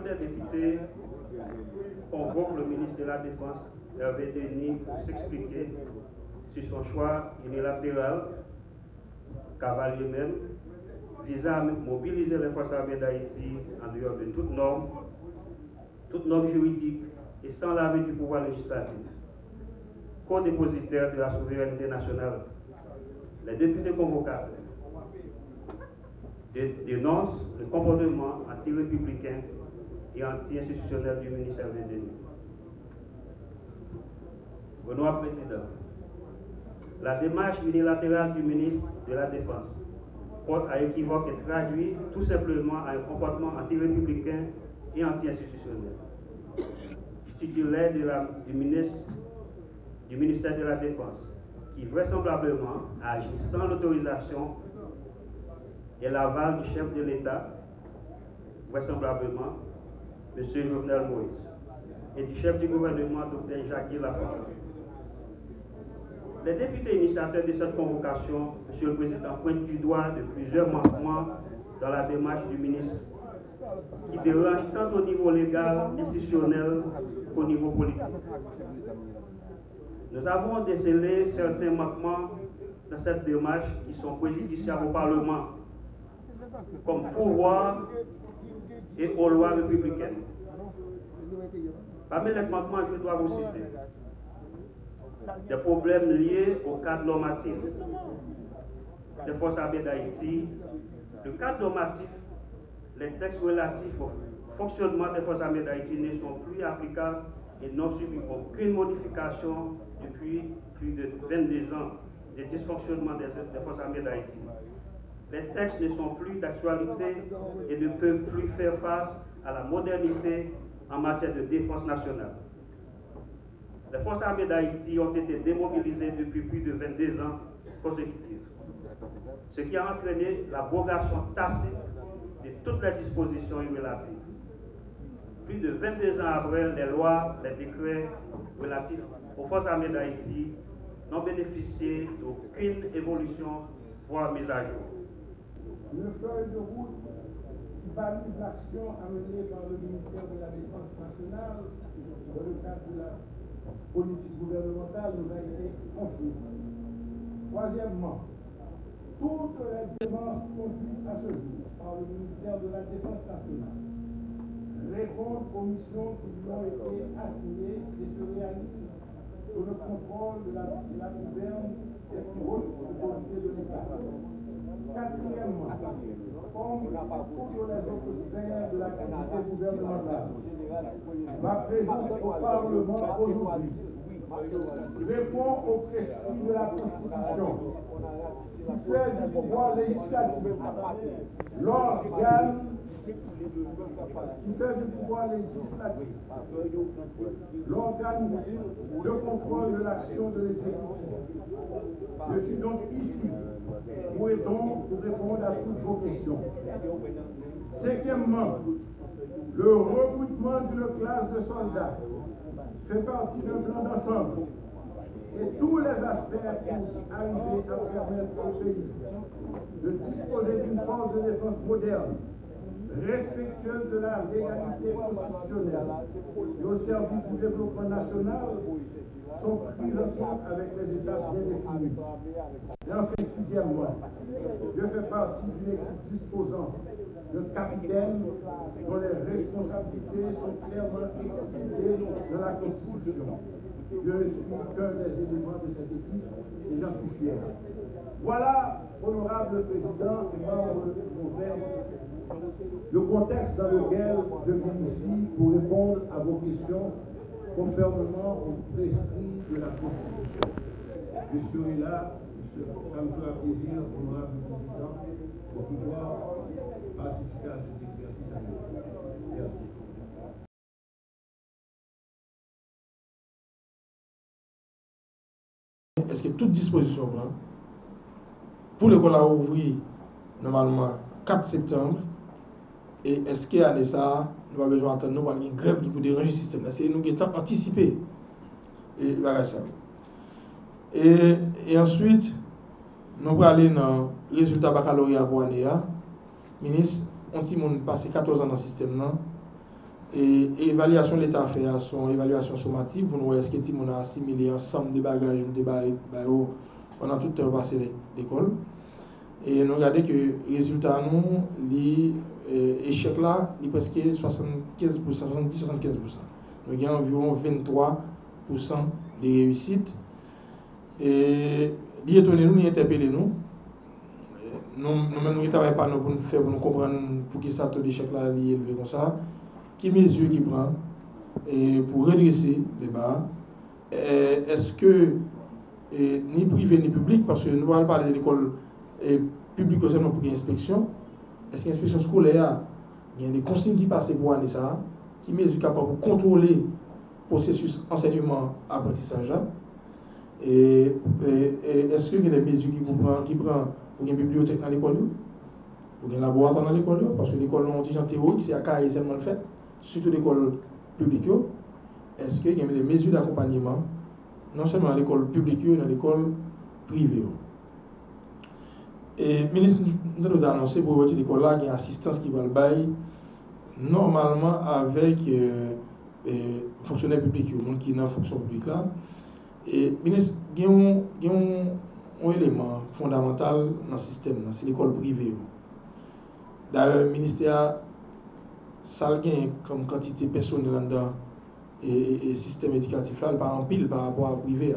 des députés convoque le ministre de la Défense, Hervé Denis, pour s'expliquer sur son choix unilatéral, cavalier même, visant à mobiliser les forces armées d'Haïti en dehors de toute norme juridique et sans l'avis du pouvoir législatif. Co-dépositaire de la souveraineté nationale, les députés convocateurs dénoncent le comportement anti-républicain et anti-institutionnel du ministère de Denis. Benoît Président, la démarche unilatérale du ministre de la Défense porte à équivoque et traduit tout simplement un comportement anti-républicain et anti-institutionnel. Titulaire du ministère de la Défense, qui vraisemblablement agit sans l'autorisation et l'aval du chef de l'État, vraisemblablement M. Jovenel Moïse, et du chef du gouvernement, Dr. Jacques Lafont. Les députés initiateurs de cette convocation, M. le Président, pointent du doigt de plusieurs manquements dans la démarche du ministre qui dérangent tant au niveau légal, institutionnel qu'au niveau politique. Nous avons décelé certains manquements dans cette démarche qui sont préjudiciables au Parlement, comme pouvoir et aux lois républicaines. Parmi les manquements, je dois vous citer des problèmes liés au cadre normatif des forces armées d'Haïti. Le cadre normatif, les textes relatifs au fonctionnement des forces armées d'Haïti ne sont plus applicables et n'ont subi aucune modification depuis plus de 22 ans de dysfonctionnement des forces armées d'Haïti. Les textes ne sont plus d'actualité et ne peuvent plus faire face à la modernité en matière de défense nationale. Les forces armées d'Haïti ont été démobilisées depuis plus de 22 ans consécutifs, ce qui a entraîné l'abrogation tacite de toutes les dispositions relatives. Plus de 22 ans après, les lois, les décrets relatifs aux forces armées d'Haïti n'ont bénéficié d'aucune évolution, voire mise à jour. Une feuille de route qui balise l'action à mener par le ministère de la Défense nationale dans le cadre de la politique gouvernementale nous a été confiée. Troisièmement, toutes les démarches conduites à ce jour par le ministère de la Défense nationale répondent aux missions qui lui ont été assignées et se réalisent sous le contrôle de la gouverne des plus hautes autorités de l'État. Quatrièmement, comme toutes les autres sphères de l'activité gouvernementale, ma présence au Parlement aujourd'hui répond au prescrit de la Constitution qui fait du pouvoir législatif l'organe de contrôle de l'action de l'exécutif. Je suis donc ici pour répondre à toutes vos questions. Cinquièmement, le recrutement d'une classe de soldats fait partie d'un plan d'ensemble et tous les aspects pour arriver à permettre au pays de disposer d'une force de défense moderne, respectueuse de la légalité constitutionnelle et au service du développement national sont prises en compte avec les étapes bien définies. Et enfin, sixièmement, je fais partie d'une équipe disposant de capitaines dont les responsabilités sont clairement explicitées dans la Constitution. Je suis qu'un des éléments de cette équipe et j'en suis fier. Voilà, honorable président et membre du gouvernement, le contexte dans lequel je viens ici pour répondre à vos questions conformément au prescrit de la Constitution. Je serai là, ça me fera plaisir, honorable président, de pouvoir participer à cet exercice avec vous. Merci. Est-ce que toute disposition là, pour l'école a ouvert normalement 4 septembre, et est-ce qu'il y a ça, nous avons besoin d'attendre, nous avons une grève qui peut déranger le système. Est-ce que nous avons anticipé et ça. Et ensuite, nous allons aller dans le résultat baccalauréat pour l'année. Ministre, on dit qu'on passe 14 ans dans le système. Et évaluation de l'État fait son évaluation sommative pour nous est-ce que on a assimilé ensemble des bagages pendant tout le temps passé l'école. Et nous regardons que le résultat, l'échec là, il est presque 75%, 70-75%. Nous avons environ 23% de réussite. Et il étonne nous, il interpelle nous. Nous ne travaillons pas pour nous faire, pour nous comprendre pour qui ça taux d'échec là est élevé comme ça. Qui mesure qui prend et pour redresser les bas. Est-ce que ni privé ni public, parce que nous allons parler de l'école publique seulement pour l'inspection, est-ce que l'inspection scolaire, il y a des consignes qui passent pour année ça, qui mesure capable pour contrôler le processus enseignement-apprentissage? Et est-ce qu'il y a des mesures qui prend pour une bibliothèque dans l'école, pour un laboratoire dans l'école, parce que l'école non théorique, c'est à carré seulement le fait, surtout l'école publique. Est-ce qu'il y a des mesures d'accompagnement, non seulement dans l'école publique, mais dans l'école privée? Et le ministre nous a annoncé pour l'école là, il y a une assistance qui va le bailler normalement avec fonctionnaires publics, les qui sont dans la fonction publique là. Et le ministre, il y a un élément fondamental dans le système, c'est l'école privée. D'ailleurs, le ministère, ça a comme quantité personnelle dans le système éducatif là, par en pile par rapport à privé.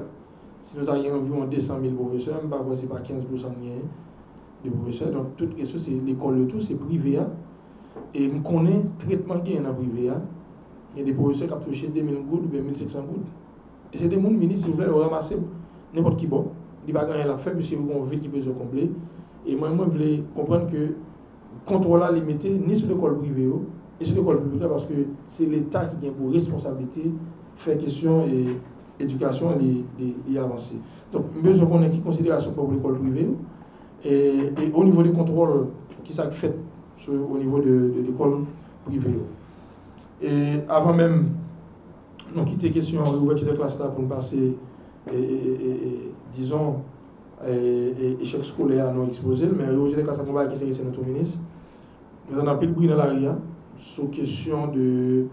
Si nous avons environ 200 000 professeurs, ce n'est pas 15% de professeurs. Donc, toute question, c'est l'école, tout, c'est privé. Et nous connaissons le traitement qui est dans le privé. Il y a des professeurs qui ont touché 2000 gouttes ou 1500 gouttes. Et c'est des gens, ministres, s'il vous plaît, ramasser n'importe qui bon. Il ne va pas gagner la fête, puisque vous avez une vie qui peut se compléter. Et moi, je voulais comprendre que le contrôle est limité ni sur l'école privée, ni sur l'école publique, parce que c'est l'État qui a pour responsabilité de faire question et l'éducation et avancer. Donc, besoin qu'on ait qui considération pour l'école privée. Et au niveau des contrôles, qui s'est fait au niveau de l'école privée. Et avant même, nous quitter question de l'ouverture de classe là pour nous passer, disons, échec scolaire à nous exposer, mais l'ouverture de classe là, on va intéresser notre ministre. Nous avons pris le bruit dans l'ARIA sur question de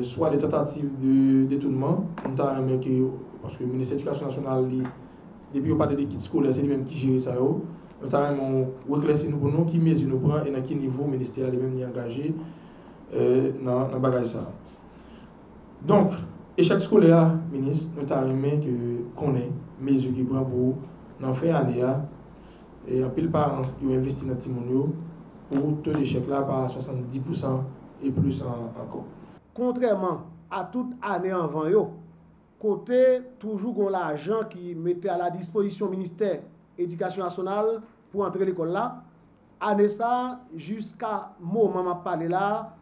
soit des tentatives de détournement, parce que le ministère de l'Éducation nationale, depuis on parle de kits scolaires, c'est lui-même qui gère ça. Nous avons reclassé nous pour nous, qui mesure nous prend et dans quel niveau le ministère lui-même est engagé dans le bagage ça. Donc, échec scolaire, ministre, nous avons aimé qu'on ait mesures qui prend pour en faire année et en pile parents qui ont investi dans Timounio pour taux d'échec là par 70% et plus encore. Contrairement à toute année avant yo, côté toujours l'argent qui mettait à la disposition ministère Éducation nationale pour entrer l'école là, année ça jusqu'à moment m'a parlé là,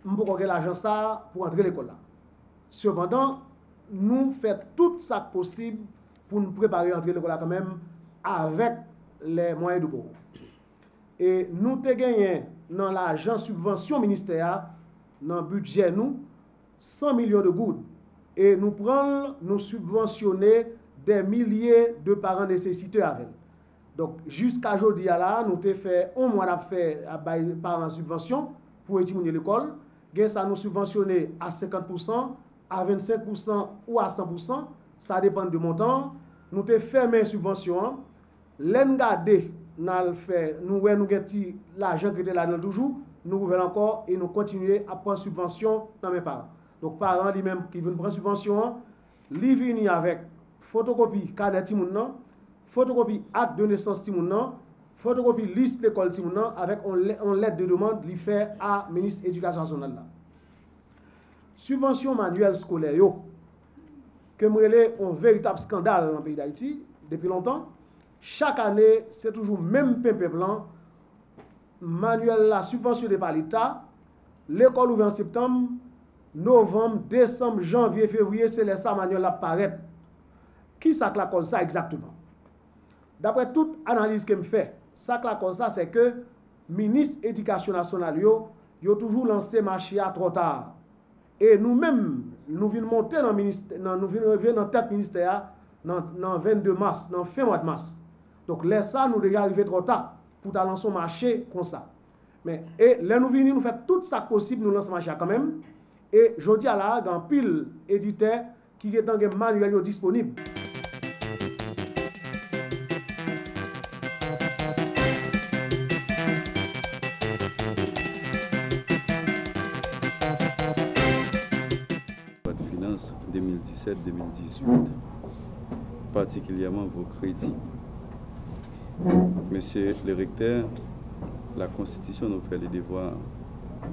on peut l'argent ça pour entrer l'école là. Cependant, nous faisons tout ça possible pour nous préparer à entrer l'école là quand même avec les moyens de bord. Et nous avons gagné dans l'argent subvention ministère, dans le budget nous, 100 millions de gouttes. Et nous prenons, nous subventionner des milliers de parents nécessiteux avec. Donc, jusqu'à aujourd'hui, là, nous avons fait un mois de parents subvention pour étudier l'école. Ça nous subventionné à 50%, à 25% ou à 100%. Ça dépend du montant. Nous avons fermé subvention. L'engardé, nous avons l'argent qui était là toujours. Nous ouvrons encore et nous continuons à prendre subvention dans mes parents. Donc, parents lui-même qui viennent prendre subvention, ils viennent avec photocopie carnet Timounan, photocopie acte de naissance Timounan, photocopie liste d'école Timounan avec une lettre de demande lui fait à ministre de l'Éducation nationale. Subvention manuelle scolaire, que est un véritable scandale dans le pays d'Haïti depuis longtemps. Chaque année, c'est toujours même pimpé blanc. Manuel la subventionné par l'État. L'école ouverte en septembre, novembre, décembre, janvier, février, c'est les ça manuel apparaît. Qui ça que la cause ça exactement? D'après toute analyse que me fait, ça que la cause ça c'est que ministre éducation nationale yo toujours lancé marché à trop tard. Et nous-mêmes, nous venons monter dans ministère, nous venons dans tête ministère dans 22 mars, dans fin mois de mars. Donc là ça nous déjà arrivé trop tard pour lancer un marché comme ça. Mais et là nous venons nous faire tout ça possible nous lancer marché quand même. Et je dis à la, il y a un pile éditeur qui est dans un manuel disponible. Loi de finances 2017-2018, particulièrement vos crédits. Monsieur le recteur, la Constitution nous fait le devoir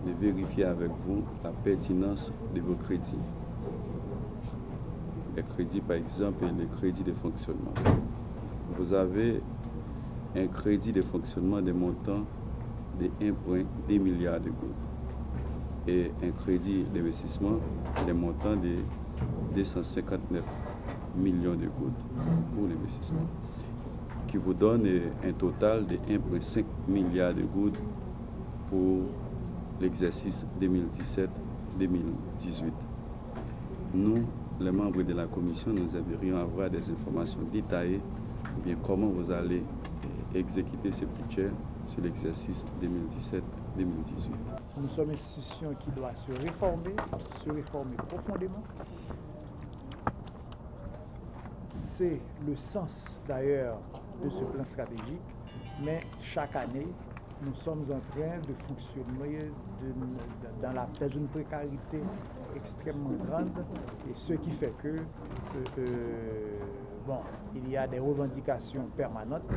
de vérifier avec vous la pertinence de vos crédits. Les crédits, par exemple, les crédits de fonctionnement. Vous avez un crédit de fonctionnement de montant de 1,2 milliard de gouttes et un crédit d'investissement de montant de 259 millions de gouttes pour l'investissement, qui vous donne un total de 1,5 milliard de gouttes pour l'exercice 2017-2018. Nous, les membres de la commission, nous aimerions avoir des informations détaillées, bien comment vous allez exécuter ce budget sur l'exercice 2017-2018. Nous sommes une institution qui doit se réformer profondément. C'est le sens d'ailleurs de ce plan stratégique, mais chaque année, nous sommes en train de fonctionner dans une précarité extrêmement grande, et ce qui fait que il y a des revendications permanentes,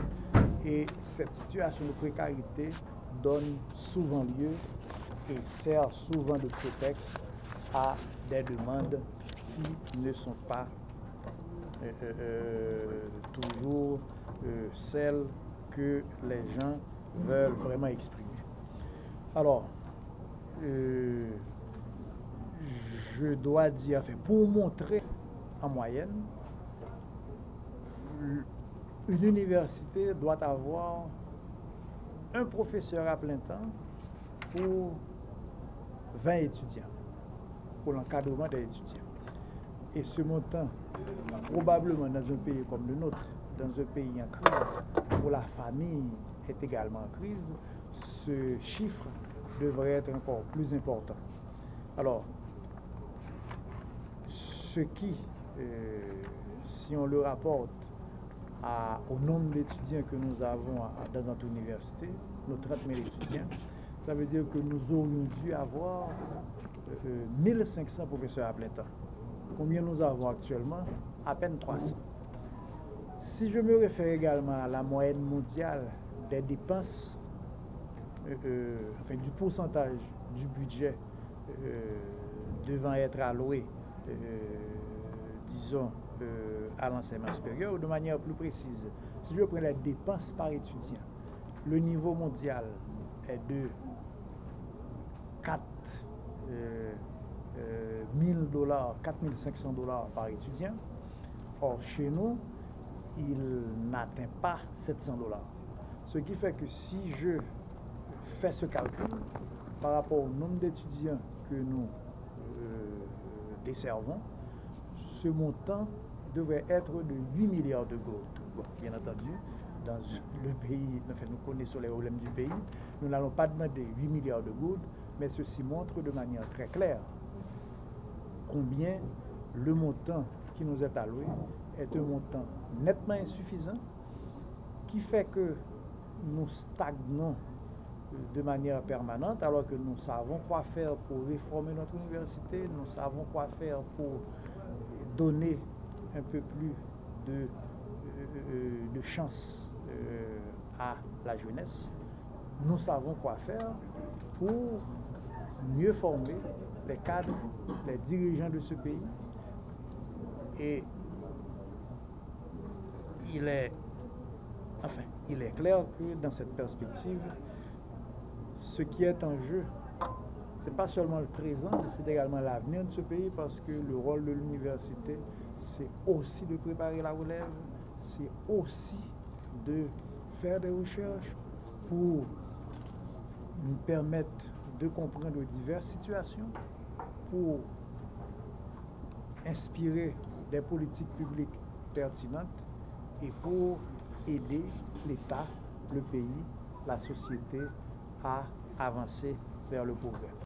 et cette situation de précarité donne souvent lieu et sert souvent de prétexte à des demandes qui ne sont pas toujours celles que les gens veulent vraiment exprimer. Alors, je dois dire, pour montrer en moyenne, une université doit avoir un professeur à plein temps pour 20 étudiants, pour l'encadrement des étudiants. Et ce montant, probablement dans un pays comme le nôtre, dans un pays en crise, où la famille est également en crise, ce chiffre devrait être encore plus important. Alors, ce qui, si on le rapporte au nombre d'étudiants que nous avons dans notre université, nos 30 000 étudiants, ça veut dire que nous aurions dû avoir 1500 professeurs à plein temps. Combien nous avons actuellement? À peine 300. Si je me réfère également à la moyenne mondiale des dépenses, du pourcentage du budget devant être alloué, disons, à l'enseignement supérieur, ou de manière plus précise, si je prends les dépenses par étudiant, le niveau mondial est de 4 000 $, 4 500 $ par étudiant. Or, chez nous, il n'atteint pas 700 $. Ce qui fait que si je fais ce calcul par rapport au nombre d'étudiants que nous desservons, ce montant devrait être de 8 milliards de gouttes. Bon, bien entendu, dans le pays, nous connaissons les problèmes du pays, nous n'allons pas demander 8 milliards de gouttes, mais ceci montre de manière très claire combien le montant qui nous est alloué est un montant nettement insuffisant, qui fait que nous stagnons de manière permanente, alors que nous savons quoi faire pour réformer notre université, nous savons quoi faire pour donner un peu plus de chance à la jeunesse. Nous savons quoi faire pour mieux former les cadres, les dirigeants de ce pays. Et il est clair que dans cette perspective, ce qui est en jeu, ce n'est pas seulement le présent, mais c'est également l'avenir de ce pays, parce que le rôle de l'université, c'est aussi de préparer la relève, c'est aussi de faire des recherches pour nous permettre de comprendre diverses situations, pour inspirer des politiques publiques pertinentes et pour aider l'État, le pays, la société à avancer vers le progrès.